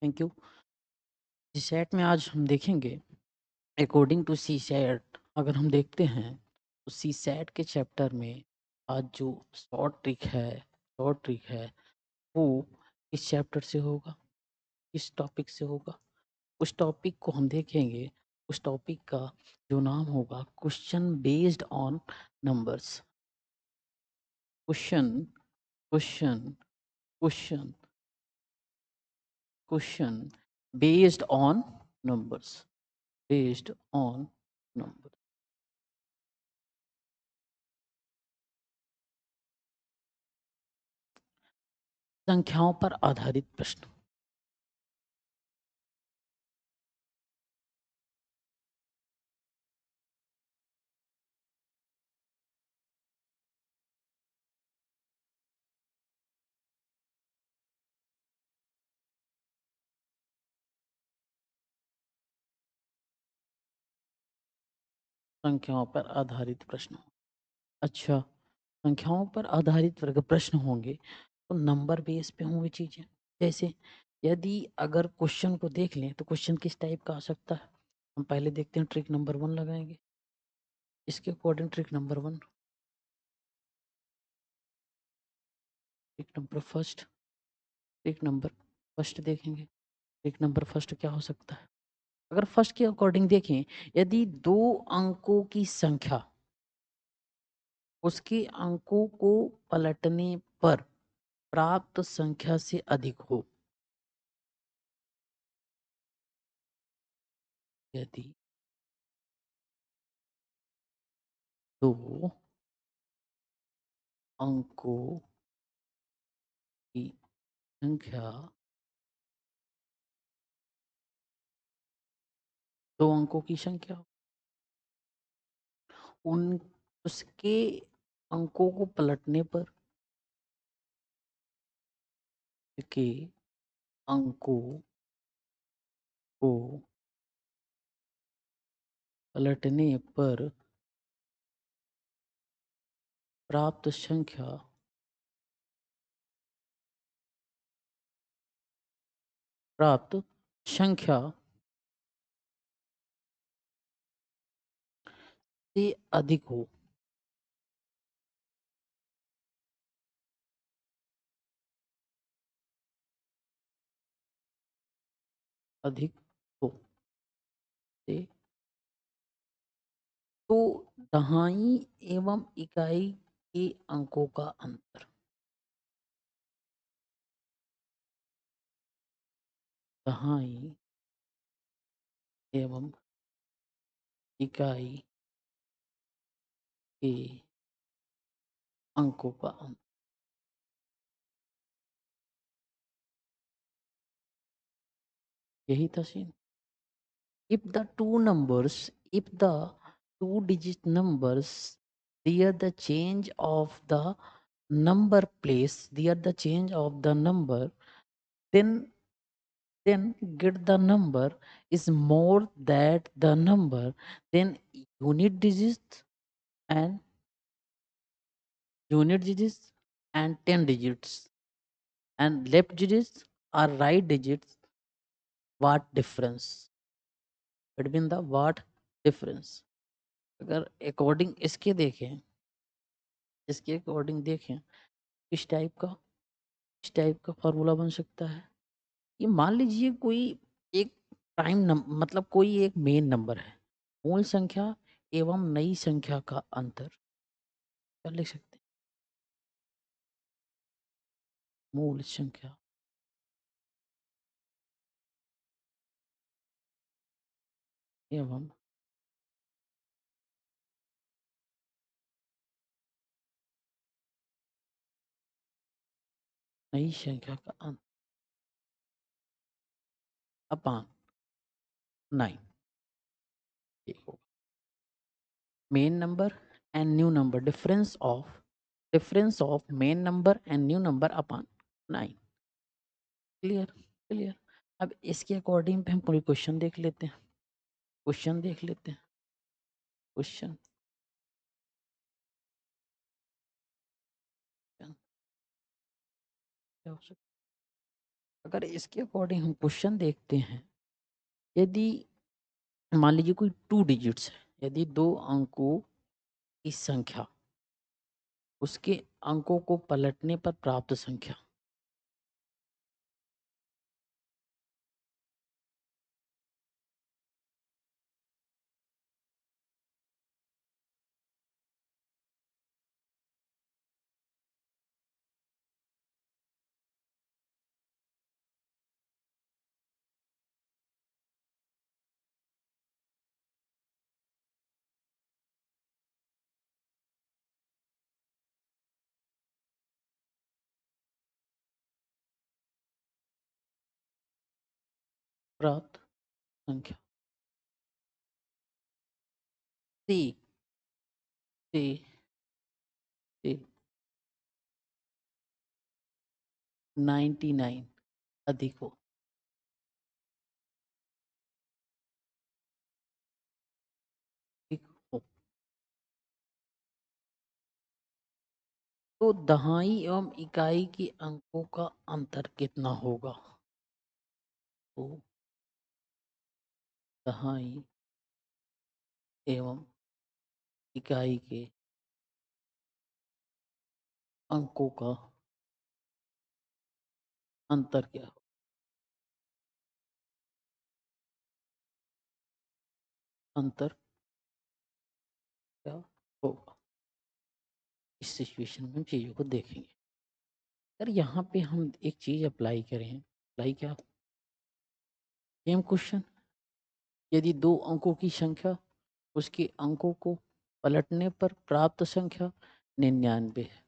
Thank you. CSAT में आज हम देखेंगे अकॉर्डिंग टू सीसैट अगर हम देखते हैं तो सीसैट के चैप्टर में आज जो शॉर्ट ट्रिक है वो इस चैप्टर से होगा, इस टॉपिक से होगा। उस टॉपिक को हम देखेंगे। उस टॉपिक का जो नाम होगा question based on numbers. Question question question question based on numbers, based on number. संख्याओं पर आधारित प्रश्न। संख्याओं पर आधारित प्रश्न। अच्छा, संख्याओं पर आधारित वर्ग प्रश्न होंगे तो नंबर बेस पे होंगी चीजें। जैसे यदि अगर क्वेश्चन को देख लें तो क्वेश्चन किस टाइप का आ सकता है। हम पहले देखते हैं, ट्रिक नंबर 1 लगाएंगे। इसके according trick number 1, trick number first, trick number first देखेंगे। ट्रिक नंबर फर्स्ट क्या हो सकता है। अगर फर्स्ट के अकॉर्डिंग देखें, यदि दो अंकों की संख्या उसके अंकों को पलटने पर प्राप्त संख्या से अधिक हो, यदि दो अंकों की संख्या, दो अंकों की संख्या उन उसके अंकों को पलटने पर, के अंकों को पलटने पर प्राप्त संख्या प्राप्त संख्या से अधिक हो, अधिक हो से, तो दहाई एवं इकाई के अंकों का अंतर, दहाई एवं इकाई के अंकों का अंतर। यही था scene. if the two numbers if the two digit numbers, there the change of the number place, there the change of the number, then then get the number is more that the number, then unit digits and unit digits and 10 digits and left digits or right digits, what difference between the what difference। अगर according इसके according देखें इस type का, इस type का formula बन सकता है। ये मान लीजिए कोई एक मतलब कोई एक मेन नंबर है, मूल संख्या एवं नई संख्या का अंतर। क्या लिख सकते हैं, मूल संख्या एवं नई संख्या का अंतर अपान 9। Main number and new number, difference of main number and new number upon 9। Clear, clear. अब इसके अकॉर्डिंग पे हम कोई क्वेश्चन देख लेते हैं, क्वेश्चन देख लेते हैं। क्वेश्चन क्या हो सकता अगर इसके अकॉर्डिंग हम क्वेश्चन देखते हैं, यदि मान लीजिए कोई 2 डिजिट्स है, यदि 2 अंकों की संख्या, उसके अंकों को पलटने पर प्राप्त संख्या, प्राप्त संख्या सी सी सी 99 अधिक हो। ठीक हो तो दहाई एवं इकाई के अंकों का अंतर कितना होगा? तो दहाई एवं इकाई के अंकों का अंतर क्या हो? अंतर क्या होगा? इस सिचुएशन में हम चीजों को देखेंगे। सर यहाँ पे हम एक चीज अप्लाई करें, अप्लाई क्या, सेम क्वेश्चन, यदि 2 अंकों की संख्या, उसके अंकों को पलटने पर प्राप्त संख्या 99 है,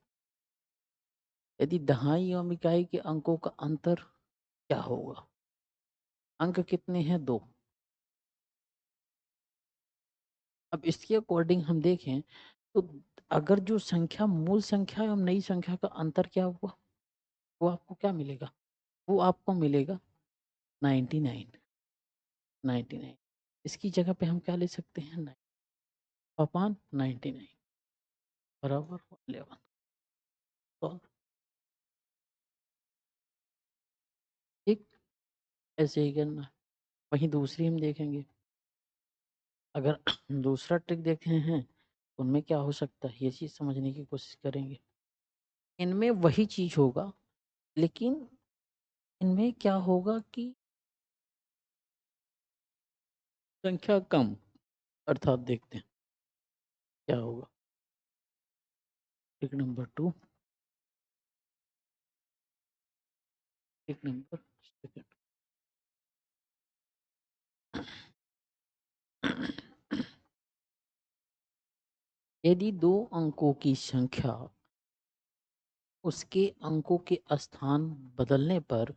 यदि दहाई एवं इकाई के अंकों का अंतर क्या होगा? अंक कितने हैं? 2। अब इसके अकॉर्डिंग हम देखें तो अगर जो संख्या मूल संख्या एवं नई संख्या का अंतर क्या हुआ, वो आपको क्या मिलेगा? वो आपको मिलेगा 99। 99 इसकी जगह पे हम क्या ले सकते हैं? 9 अपान 99 बराबर 11। तो ठीक ऐसे ही करना है। वहीं दूसरी हम देखेंगे, अगर दूसरा ट्रिक देखते हैं तो उनमें क्या हो सकता है, ये चीज़ समझने की कोशिश करेंगे। इनमें वही चीज़ होगा, लेकिन इनमें क्या होगा कि संख्या कम, अर्थात देखते हैं क्या होगा। Trick number 2, trick number second. यदि 2 अंकों की संख्या उसके अंकों के स्थान बदलने पर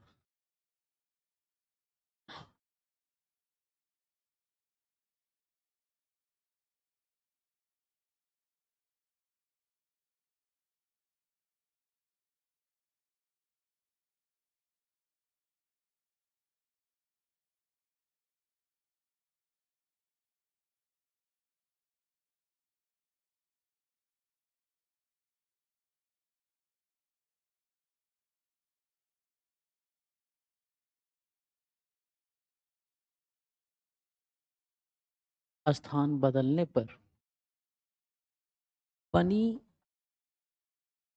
स्थान बदलने पर बनी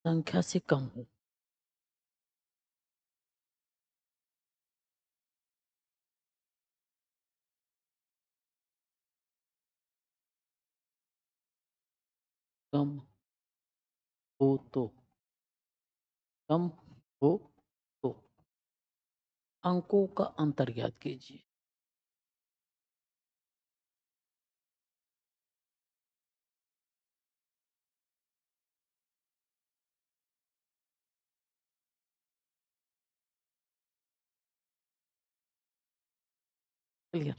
संख्या से कम हो, कम हो तो, कम हो तो अंकों का अंतर ज्ञात कीजिए। क्लियर?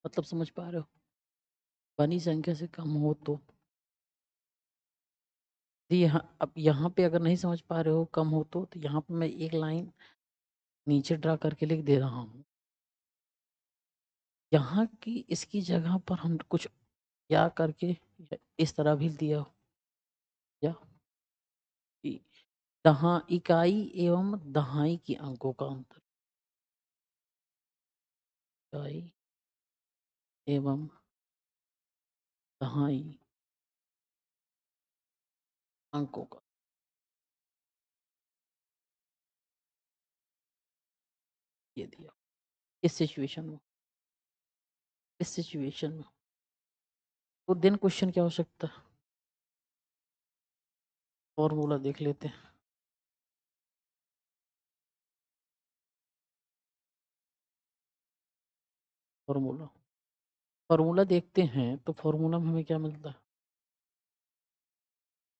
मतलब समझ पा रहे हो? बनी संख्या से कम हो तो, जी हाँ। अब यहाँ पे अगर नहीं समझ पा रहे हो कम हो तो यहाँ पे मैं एक लाइन नीचे ड्रा करके लिख दे रहा हूँ। यहाँ की इसकी जगह पर हम कुछ या करके इस तरह भी दिया, या इकाई एवं दहाई की अंकों का अंतर। इकाई एवं दहाई अंकों का, ये दिया। इस सिचुएशन में, इस सिचुएशन में तो देन क्वेश्चन क्या हो सकता है? फॉर्मूला देख लेते हैं। फॉर्मूला फॉर्मूला देखते हैं तो फॉर्मूला में हमें क्या मिलता है?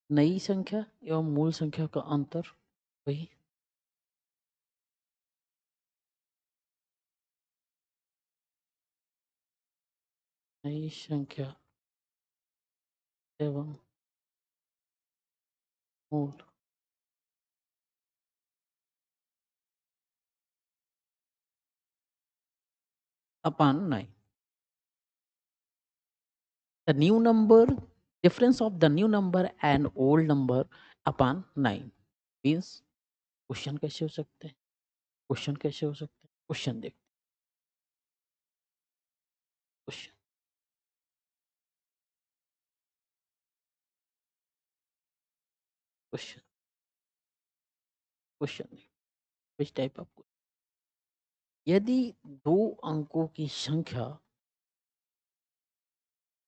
नई संख्या एवं मूल संख्या का अंतर, वही नई संख्या एवं मूल अपान 9। The new number, difference of the new number and old number upon 9 means, question कैसे हो सकते हैं? क्वेश्चन कैसे हो सकते हैं? क्वेश्चन देखते हैं। Question question question which type of, यदि दो अंकों की संख्या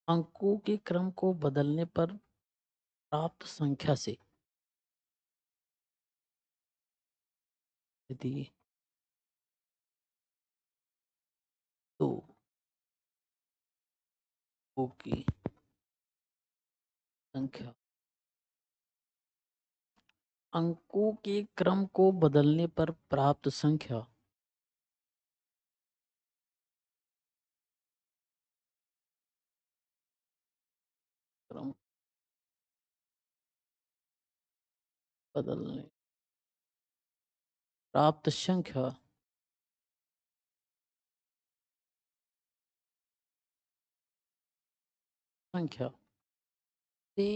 अंकों के क्रम को बदलने पर प्राप्त संख्या से, यदि दो अंकों की संख्या अंकों के क्रम को बदलने पर प्राप्त संख्या क्रम बदलने प्राप्त संख्या से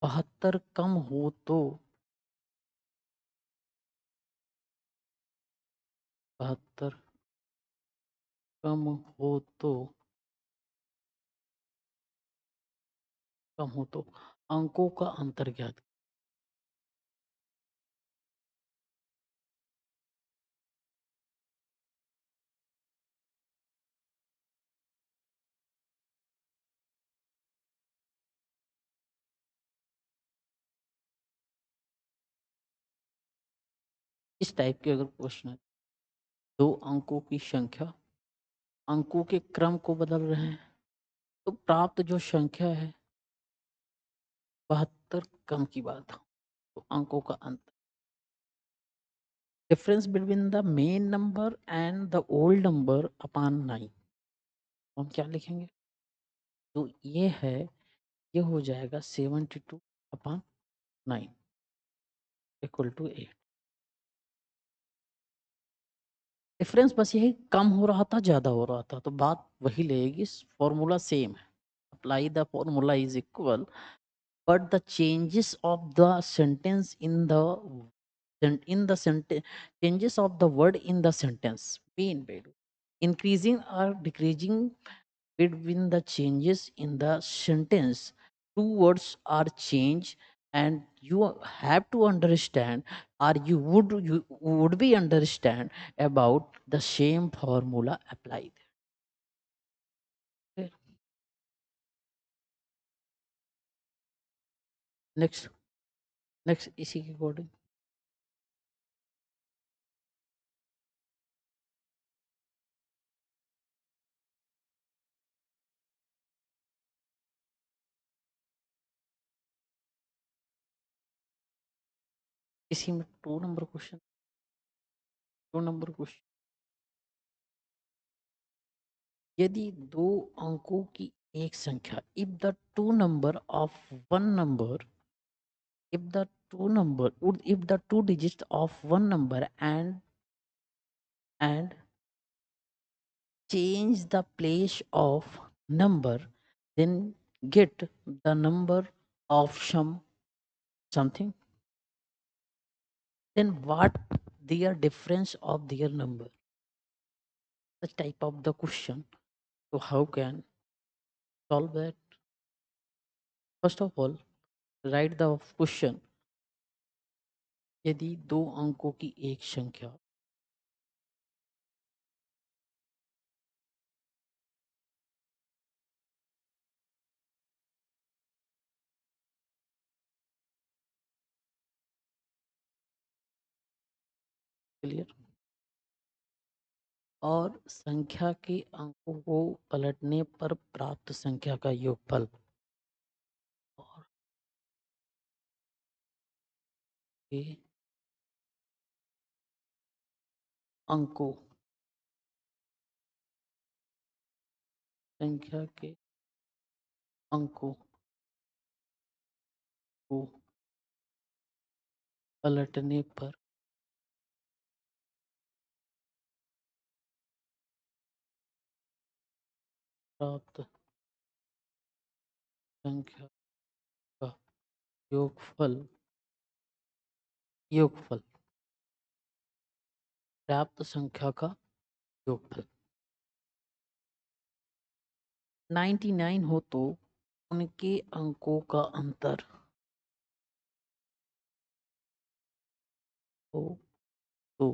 72 कम हो तो 72 कम हो तो कम हो तो अंकों का अंतर ज्ञात करें। इस टाइप के अगर क्वेश्चन है, दो अंकों की संख्या अंकों के क्रम को बदल रहे हैं तो प्राप्त जो संख्या है 72 कम की बात हो तो अंकों का अंतर, difference between the main number and the old number upon 9, हम क्या लिखेंगे? तो ये है, ये हो जाएगा 72 अपॉन 9 इक्वल टू 8। डिफरेंस बस यही कम हो रहा था, ज्यादा हो रहा था, तो बात वही लगेगी, फॉर्मूला सेम है। Apply the formula is equal, but the changes of the sentence in the sentence, changes of the word in the sentence mean value increasing or decreasing between the changes in the sentence, two words are changed, and you have to understand, or you would be understand about the same formula applied. Okay. next next इसी के according इसी में 2 number question, यदि दो अंकों की एक संख्या, if the two number of one number, if the if the two digits of one number and change the place of number, then get the number of something, then what their difference of their number? Such type of the question. So how can solve that? First of all, write the question. यदि दो अंकों की एक संख्या clear और संख्या के अंकों को पलटने पर प्राप्त संख्या का योगफल और के अंकों संख्या के अंकों को पलटने पर प्राप्त संख्या का योगफल प्राप्त संख्या का योगफल 99 हो तो उनके अंकों का अंतर हो तो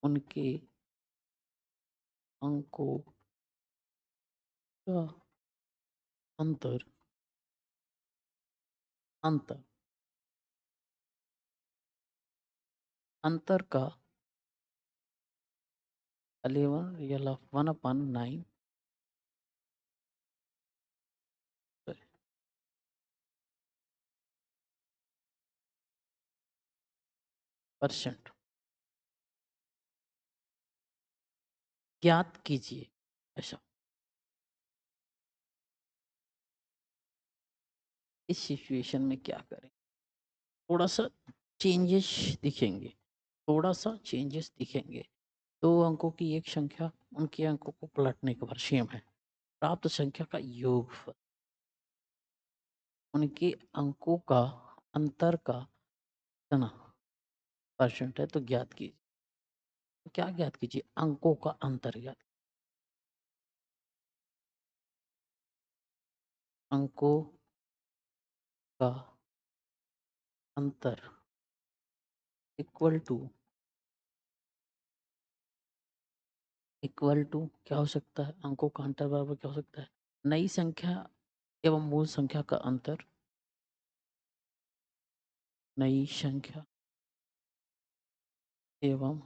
उनके अंकों का अंतर अंतर अंतर का 11 रियल ऑफ 1/9 परसेंट ज्ञात कीजिए। ऐसा इस सिचुएशन में क्या करें? थोड़ा सा चेंजेस दिखेंगे, थोड़ा सा चेंजेस दिखेंगे। दो अंकों की एक संख्या उनके अंकों को पलटने के बाद सेम है। प्राप्त संख्या का योगफल उनके अंकों का अंतर का कितना परसेंट है तो ज्ञात कीजिए। क्या ज्ञात कीजिए? अंकों का अंतर ज्ञात। अंकों का अंतर इक्वल टू क्या हो सकता है? अंकों का अंतर बराबर क्या हो सकता है? नई संख्या एवं मूल संख्या का अंतर। नई संख्या एवं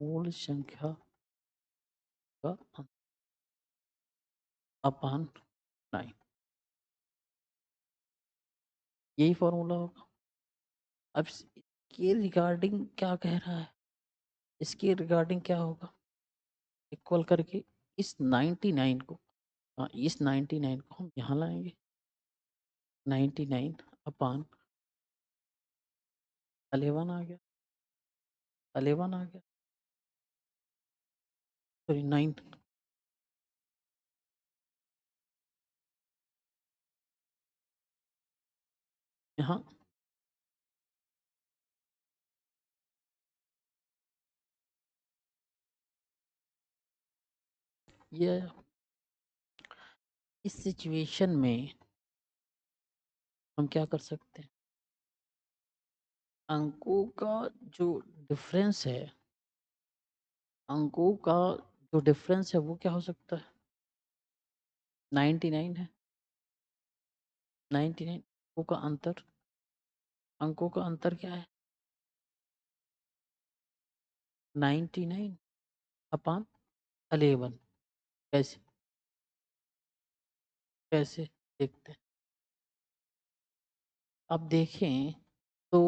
मूल संख्या का अंतर अपान 9। यही फॉर्मूला होगा। अब इसके रिगार्डिंग क्या कह रहा है? इसके रिगार्डिंग क्या होगा? इक्वल करके इस 99 को, हाँ इस 99 को हम यहाँ लाएंगे। 99 अपान 11 आ गया, 11 आ गया, सॉरी 9। यहाँ ये इस सिचुएशन में हम क्या कर सकते हैं? अंकों का जो डिफरेंस है, अंकों का जो डिफरेंस है वो क्या हो सकता है? 99 है। 99 अंकों का अंतर, अंकों का अंतर क्या है? 99 अपान 11। कैसे? कैसे देखते हैं? अब देखें तो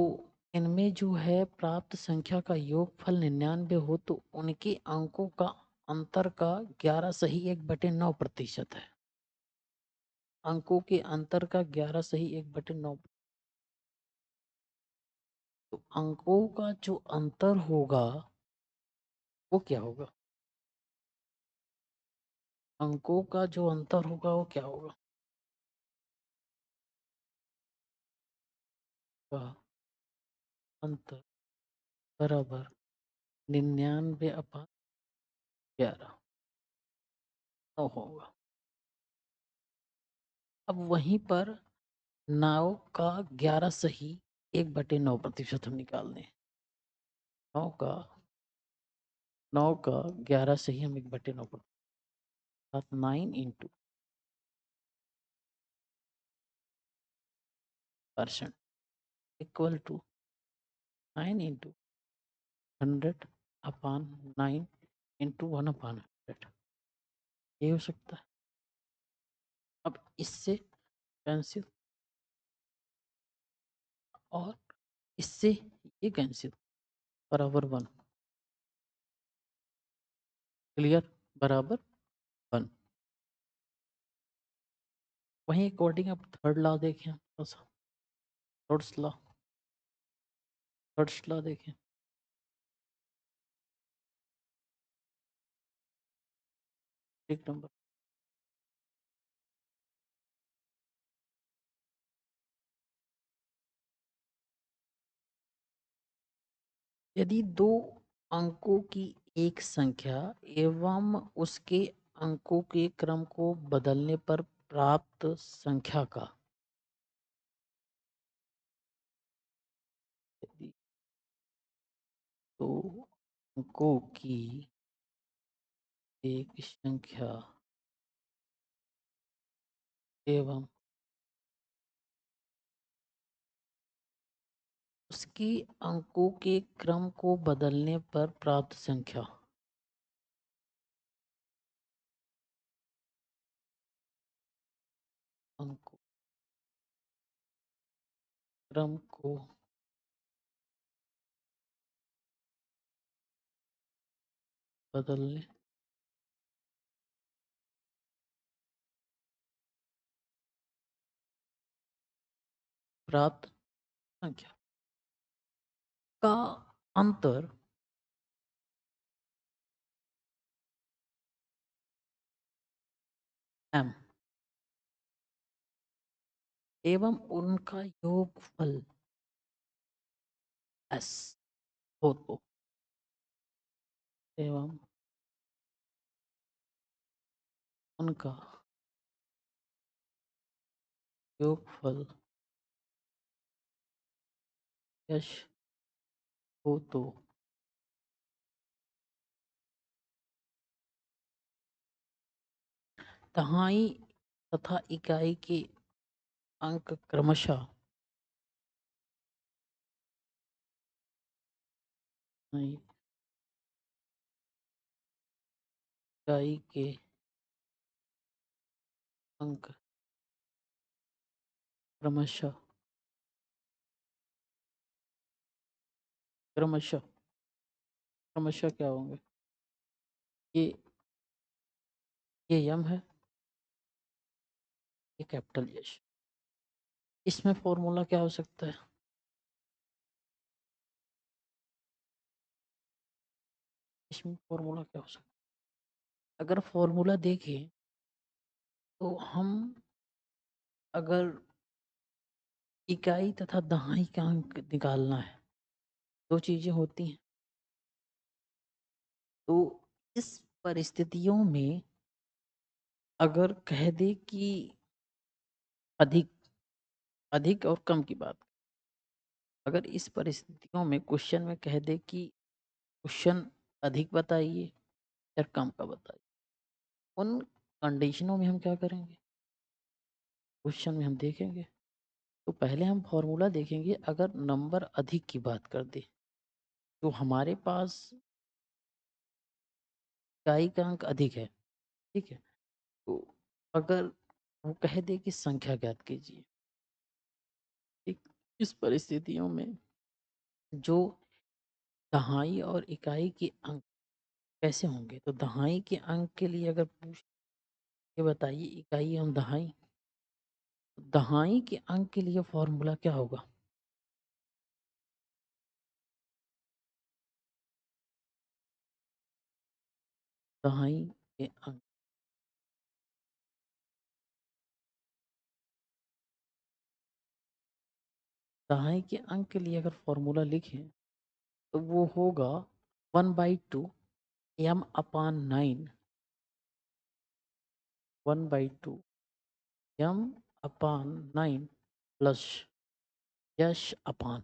इनमें जो है प्राप्त संख्या का योगफल 99 हो तो उनके अंकों का अंतर का 11 सही 1/9% है। अंकों के अंतर का 11 सही 1/9। तो अंकों का जो अंतर होगा वो क्या होगा? अंकों का जो अंतर होगा वो क्या होगा? का अंतर बराबर 99/11 9 होगा। अब वहीं पर 9 का 11 सही 1/9% हम निकाल दें। 9 का 11 सही हम 1/9 9 into percent equal to 9 into 100/9 into 1/100। ये हो सकता है। अब इससे कैंसिल और इससे ये कैंसिल बराबर 1। क्लियर? बराबर 1। वहीं अकॉर्डिंग अब थर्ड लॉ देखें, थर्ड लॉ देखें। एक नंबर, यदि दो अंकों की एक संख्या एवं उसके अंकों के क्रम को बदलने पर प्राप्त संख्या का, यदि दो अंकों की एक संख्या एवं उसकी अंकों के क्रम को बदलने पर प्राप्त संख्या, अंकों क्रम को बदलने प्राप्त संख्या का अंतर m एवं उनका योगफल s हो तो, एवं उनका योगफल यश हो तो दहाई तथा इकाई के अंक क्रमशः इकाई के अंक क्रमशः क्रमशः क्रमशः क्या होंगे? ये यम है, ये कैपिटल यश। इसमें फॉर्मूला क्या हो सकता है? इसमें फॉर्मूला क्या हो सकता है? अगर फॉर्मूला देखें तो हम, अगर इकाई तथा दहाई का अंक निकालना है, दो चीजें होती हैं। तो इस परिस्थितियों में अगर कह दे कि अधिक अधिक और कम की बात, अगर इस परिस्थितियों में क्वेश्चन में कह दे कि क्वेश्चन अधिक बताइए या कम का बताइए, उन कंडीशनों में हम क्या करेंगे? क्वेश्चन में हम देखेंगे। तो पहले हम फॉर्मूला देखेंगे। अगर नंबर अधिक की बात कर दे तो हमारे पास इकाई का अंक अधिक है, ठीक है। तो अगर वो कह दे कि संख्या ज्ञात कीजिए, ठीक, इस परिस्थितियों में जो दहाई और इकाई के अंक कैसे होंगे? तो दहाई के अंक के लिए अगर पूछ के बताइए इकाई हम दहाई, दहाई के अंक के लिए फॉर्मूला क्या होगा? दहाई के अंक दहाई के अंक के लिए अगर फॉर्मूला लिखें तो वो होगा 1/2 m अपान 9, 1/2 m अपान 9 प्लस यश अपान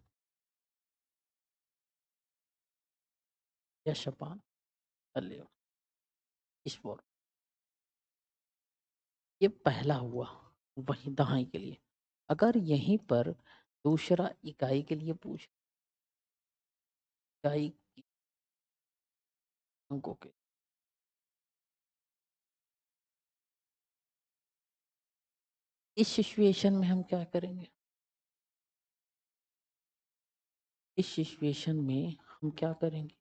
यश अपान l, इस फॉर्म। ये पहला हुआ वही दहाई के लिए। अगर यहीं पर दूसरा इकाई के लिए पूछ, इकाई के अंकों के, इस सिचुएशन में हम क्या करेंगे? इस सिचुएशन में हम क्या करेंगे?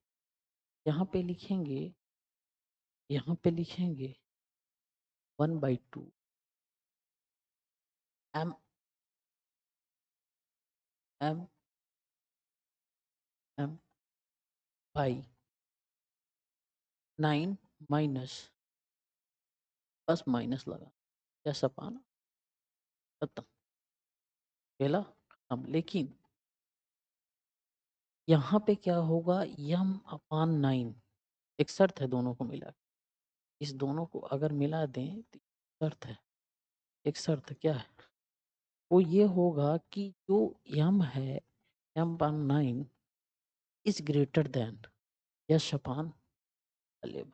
यहाँ पे लिखेंगे, यहाँ पे लिखेंगे 1/2 m m m by 9 minus, बस माइनस लगा, जैसा पाना खत्म, पहला खत्म। लेकिन यहाँ पे क्या होगा? यम अपान 9, एक शर्त है दोनों को मिला, इस दोनों को अगर मिला दें तो शर्त है, एक शर्त क्या है? वो ये होगा कि जो यम है, यम अपान 9 इज ग्रेटर देन यश अपान 11,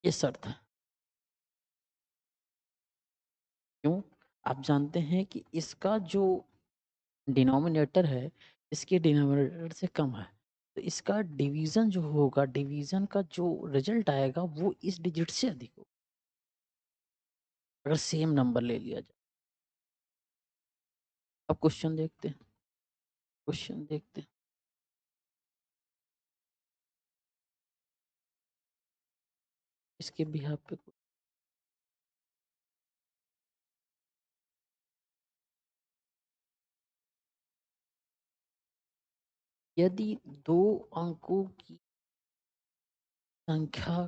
ये शर्त है। क्यों? आप जानते हैं कि इसका जो डिनोमिनेटर है इसके डिनोमिनेटर से कम है, तो इसका डिवीजन जो होगा, डिवीजन का जो रिजल्ट आएगा वो इस डिजिट से अधिक होगा अगर सेम नंबर ले लिया जाए। अब क्वेश्चन देखते हैं, क्वेश्चन देखते हैं। इसके बिहाफ पे यदि दो अंकों की संख्या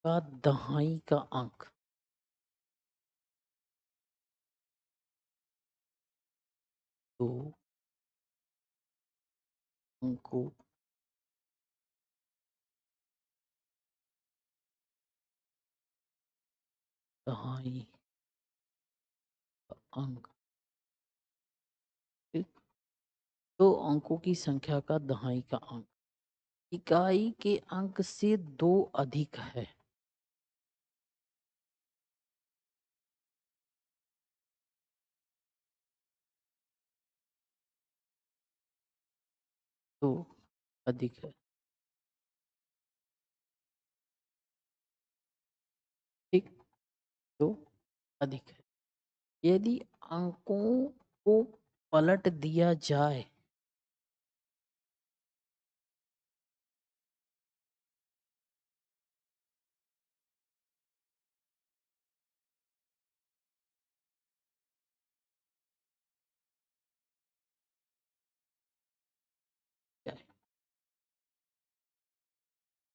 का दहाई का अंक, दो अंकों दहाई का अंक, ठीक? दो अंकों की संख्या का दहाई का अंक इकाई के अंक से दो अधिक है, दो अधिक है, ठीक? दो अधिक है। यदि अंकों को पलट दिया जाए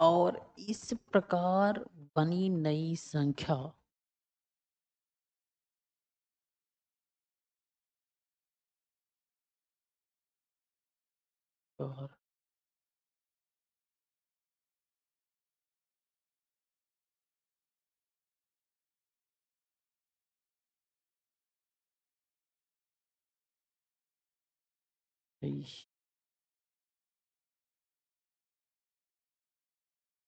और इस प्रकार बनी नई संख्या और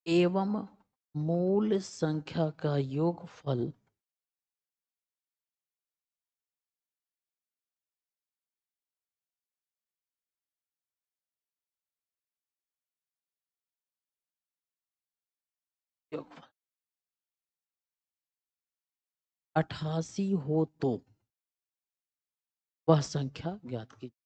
एवं मूल संख्या का योगफल योगफल 88 हो तो वह संख्या ज्ञात कीजिए।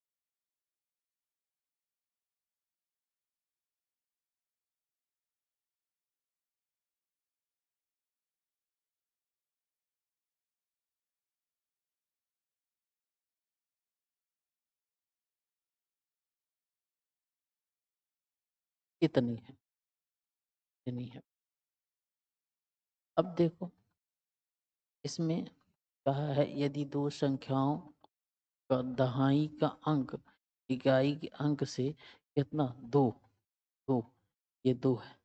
कितनी है? कितनी है? अब देखो, इसमें कहा है यदि दो संख्याओं का दहाई का अंक इकाई के अंक से कितना, दो, दो, ये दो है,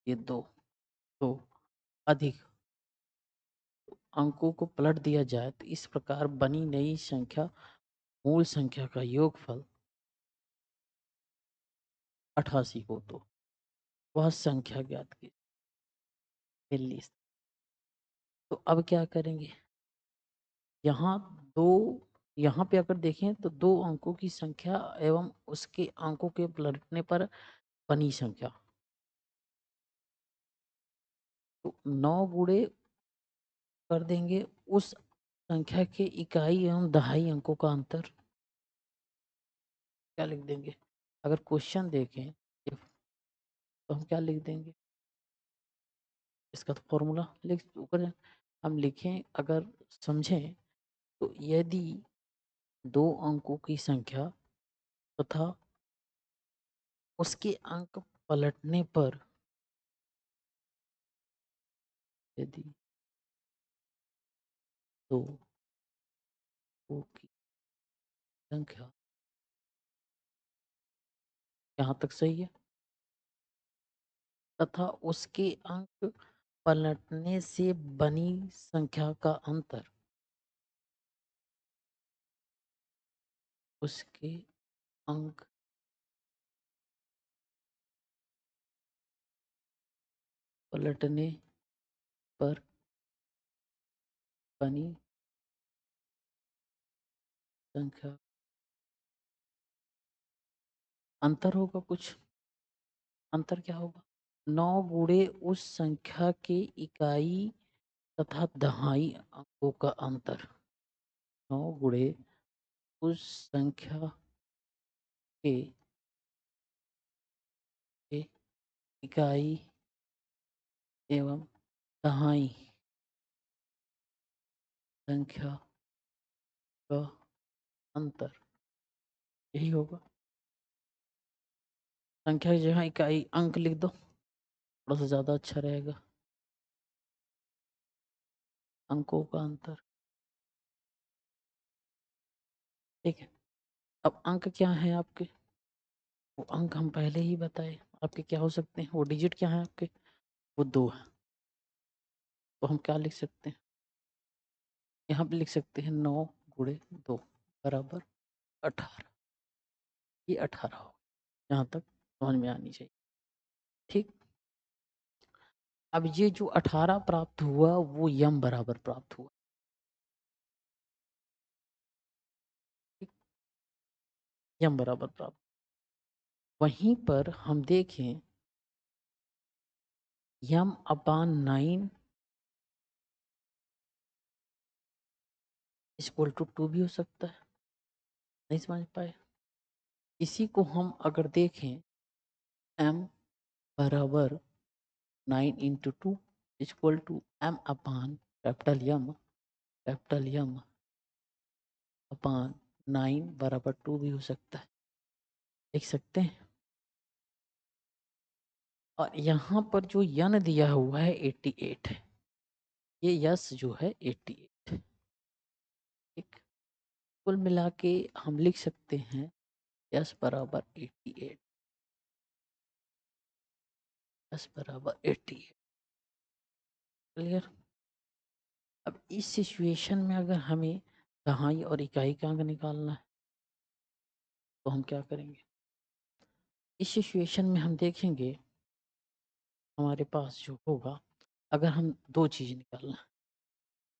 ये दो, तो अधिक अंकों को पलट दिया जाए तो इस प्रकार बनी नई संख्या मूल संख्या का योगफल 88 हो तो वह संख्या ज्ञात की। तो अब क्या करेंगे, यहाँ दो, यहाँ पे अगर देखें तो दो अंकों की संख्या एवं उसके अंकों के पलटने पर बनी संख्या, तो 9 गुणे कर देंगे उस संख्या के इकाई एवं दहाई अंकों का अंतर, क्या लिख देंगे। अगर क्वेश्चन देखें तो हम क्या लिख देंगे, इसका तो फॉर्मूला लिख ऊपर हम लिखें, अगर समझें तो यदि दो अंकों की संख्या तथा उसके अंक पलटने पर, यदि दो अंकों की संख्या, यहाँ तक सही है, तथा उसके अंक पलटने से बनी संख्या का अंतर, उसके अंक पलटने पर बनी संख्या अंतर होगा, कुछ अंतर क्या होगा, 9 गुणे उस संख्या के इकाई तथा दहाई अंकों का अंतर, 9 गुणे उस संख्या के इकाई एवं दहाई संख्या का अंतर, यही होगा। संख्या की जगह इकाई अंक लिख दो, थोड़ा सा ज्यादा अच्छा रहेगा, अंकों का अंतर, ठीक है। अब अंक क्या है आपके, वो अंक हम पहले ही बताए, आपके क्या हो सकते हैं, वो डिजिट क्या है आपके, वो 2 है, तो हम क्या लिख सकते हैं, यहाँ पे लिख सकते हैं 9 गुणे 2 बराबर 18, ये 18 हो, यहाँ तक समझ में आनी चाहिए, ठीक। अब ये जो 18 प्राप्त हुआ वो यम बराबर प्राप्त हुआ, ठीक? यम बराबर प्राप्त, वहीं पर हम देखें यम अपान 9 इक्वल टू 2 भी हो सकता है, नहीं समझ पाए। इसी को हम अगर देखें m बराबर 9 into 2 equal to m upon capital M upon 9 बराबर 2 भी हो सकता है, देख सकते हैं। और यहाँ पर जो यन दिया हुआ है 88 है, ये यस जो है 88, ठीक। कुल मिला के हम लिख सकते हैं यस बराबर 88, यस बराबर 88, क्लियर। अब इस सिचुएशन में अगर हमें दहाई और इकाई का अंक निकालना है तो हम क्या करेंगे, इस सिचुएशन में हम देखेंगे हमारे पास जो होगा, अगर हम दो चीज निकालना है,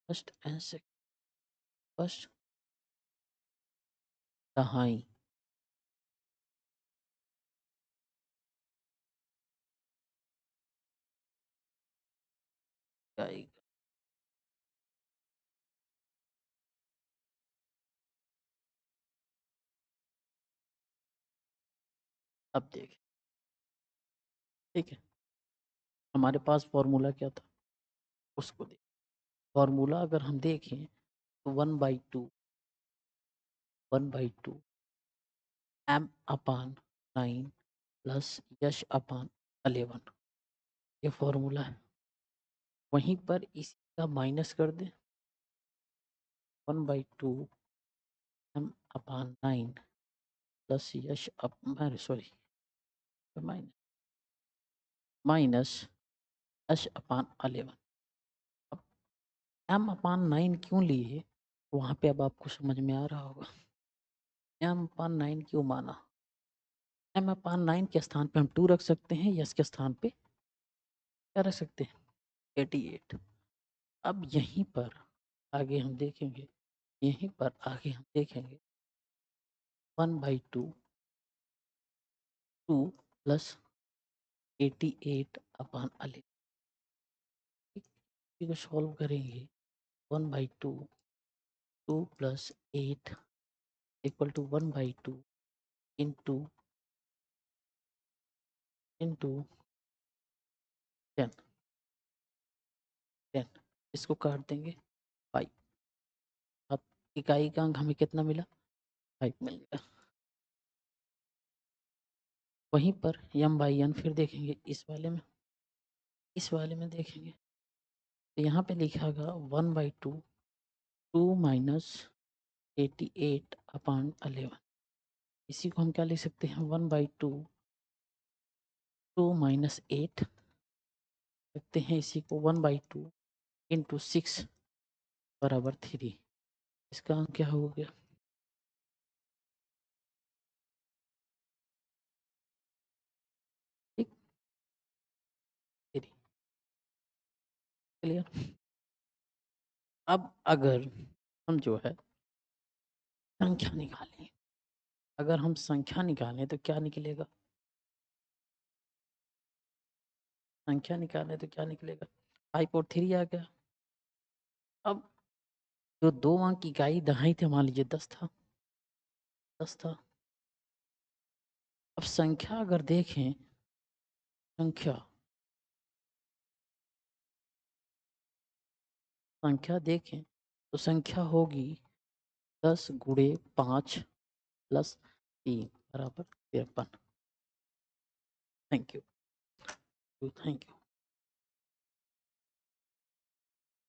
फर्स्ट एंड सेकंड, फर्स्ट दहाई इकाई, अब देखें, ठीक है, हमारे पास फॉर्मूला क्या था, उसको देख, फॉर्मूला अगर हम देखें तो 1/2 1/2 m अपान 9 प्लस यश अपान 11, ये फॉर्मूला है। वहीं पर इसी का माइनस कर दें, 1/2 m अपॉन 9 प्लस यश सॉरी माइनस एच अपॉन 11। अब m अपॉन 9 क्यों लिए वहाँ पे अब आपको समझ में आ रहा होगा। m अपॉन 9 क्यों माना? m अपॉन 9 के स्थान पे हम 2 रख सकते हैं, यस के स्थान पे क्या रख सकते हैं 88। अब यहीं पर आगे हम देखेंगे, यहीं पर आगे हम देखेंगे 1/2 2 प्लस 88 अपॉन 11 को सॉल्व करेंगे 1/2 2 प्लस 8 इक्वल टू 1/2 इंटू 10 10 इसको काट देंगे 5। अब इकाई का अंक हमें कितना मिला 5 मिल गया। वहीं पर m/n फिर देखेंगे इस वाले में देखेंगे तो यहाँ पे लिखा होगा 1/2 2 माइनस 88 अपॉन 11। इसी को हम क्या लिख सकते हैं 1/2 2 माइनस 8 रखते हैं, इसी को 1/2 इंटू 6 बराबर 3। इसका अंक क्या हो गया ठीक 3। क्लियर। अब अगर हम जो है संख्या निकालें, अगर हम संख्या निकालें तो क्या निकलेगा? संख्या निकालें तो क्या निकलेगा 5 और 3 आ गया। अब जो 2 अंक की इकाई दहाई थे मान लीजिए 10 था 10 था। अब संख्या अगर देखें संख्या देखें तो संख्या होगी 10 गुणे 5 प्लस 3 बराबर 53। Thank you.